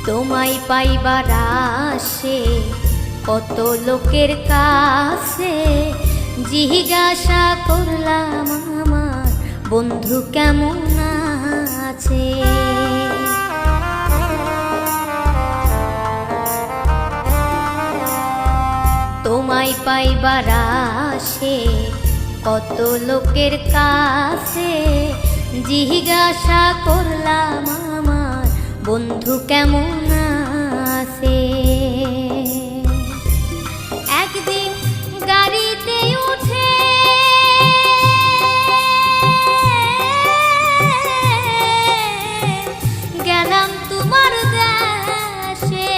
তোমায় পাইবার আসে কত লোকের কাছে, জিজ্ঞাসা করলাম আমার বন্ধু কেমন আছে। তোমায় পাইবার আসে কত লোকের কাছে, জিজ্ঞাসা করলাম আমার বন্ধু কেমন আছে। একদিন গাড়িতে উঠে গেলাম তোমার দেশে,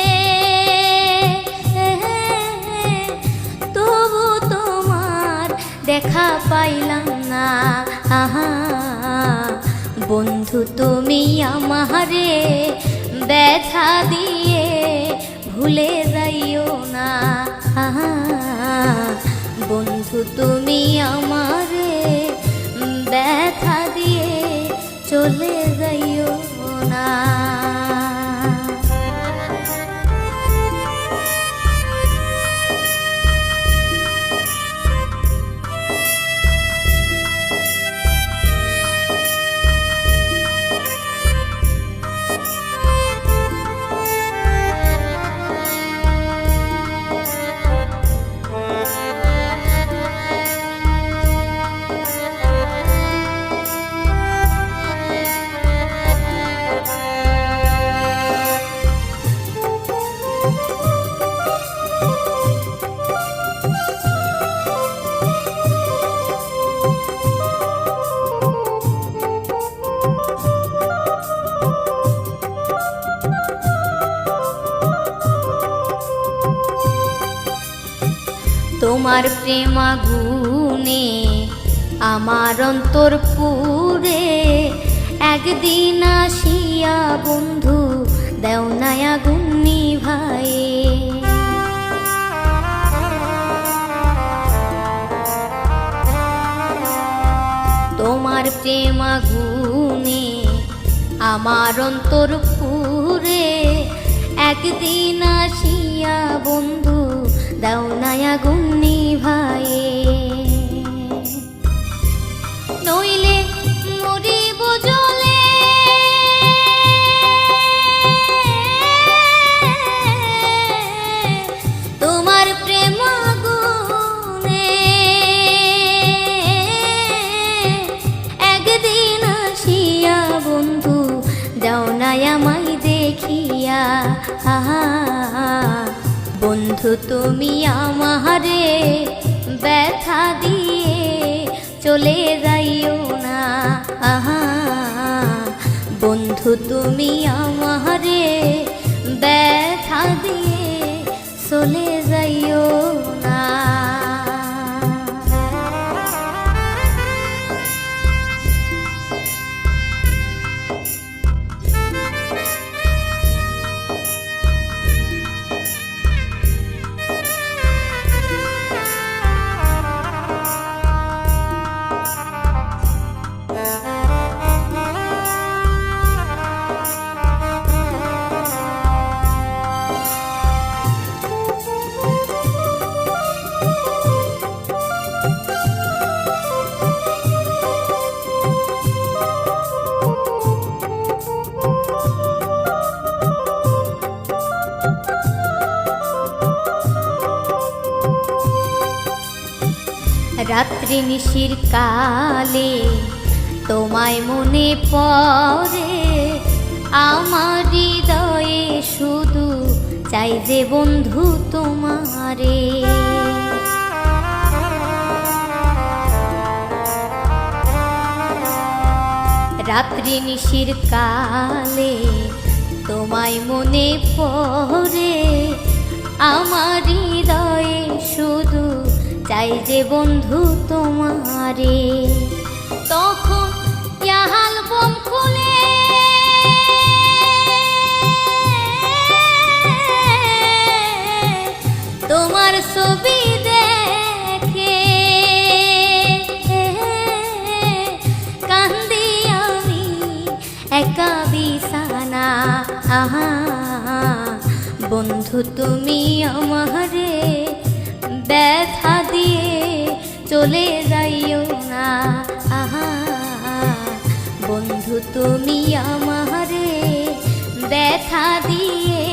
তবু তোমার দেখা পাইলাম না। বন্ধু তুমি আমারে ব্যথা দিয়ে ভুলে যাইও না। বন্ধু তুমি আমারে ব্যথা দিয়ে চলে যাইও না। তোমার প্রেম আগুনে আমার অন্তর পুরে, একদিন আসিয়া বন্ধু দেও না আগুন নিভায়ে। তোমার প্রেম আগুনে আমার অন্তর পুরে, একদিন আসিয়া বন্ধু দাও না আগুন নিভায়ে। নইলে মরিব জ্বলে তোমার প্রেম আগুনে, একদিন আসিয়া বন্ধু দাও না আমায় দেখিয়া। বন্ধু তুমি আমারে ব্যথা দিয়ে চলে যাইও না। বন্ধু তুমি আমারে ব্যথা দিয়ে চলে যাইও না। রাত্রি নিশির কালে তোমায় মনে পড়ে, আমার হৃদয়ে শুধু চাই যে বন্ধু তোমারে। রাত্রি নিশির কালে তোমায় মনে পড়ে, আমার হৃদয়ে শুধু চাই যে বন্ধু তোমারে। তখন অ্যালবাম খুলে তোমার ছবি দেখে কান্দি আমি একা বিছানা। বন্ধু তুমি আমারে ব্যথা দিয়ে চলে যাইও না, আহা বন্ধু তুমি আমারে ব্যথা দিয়ে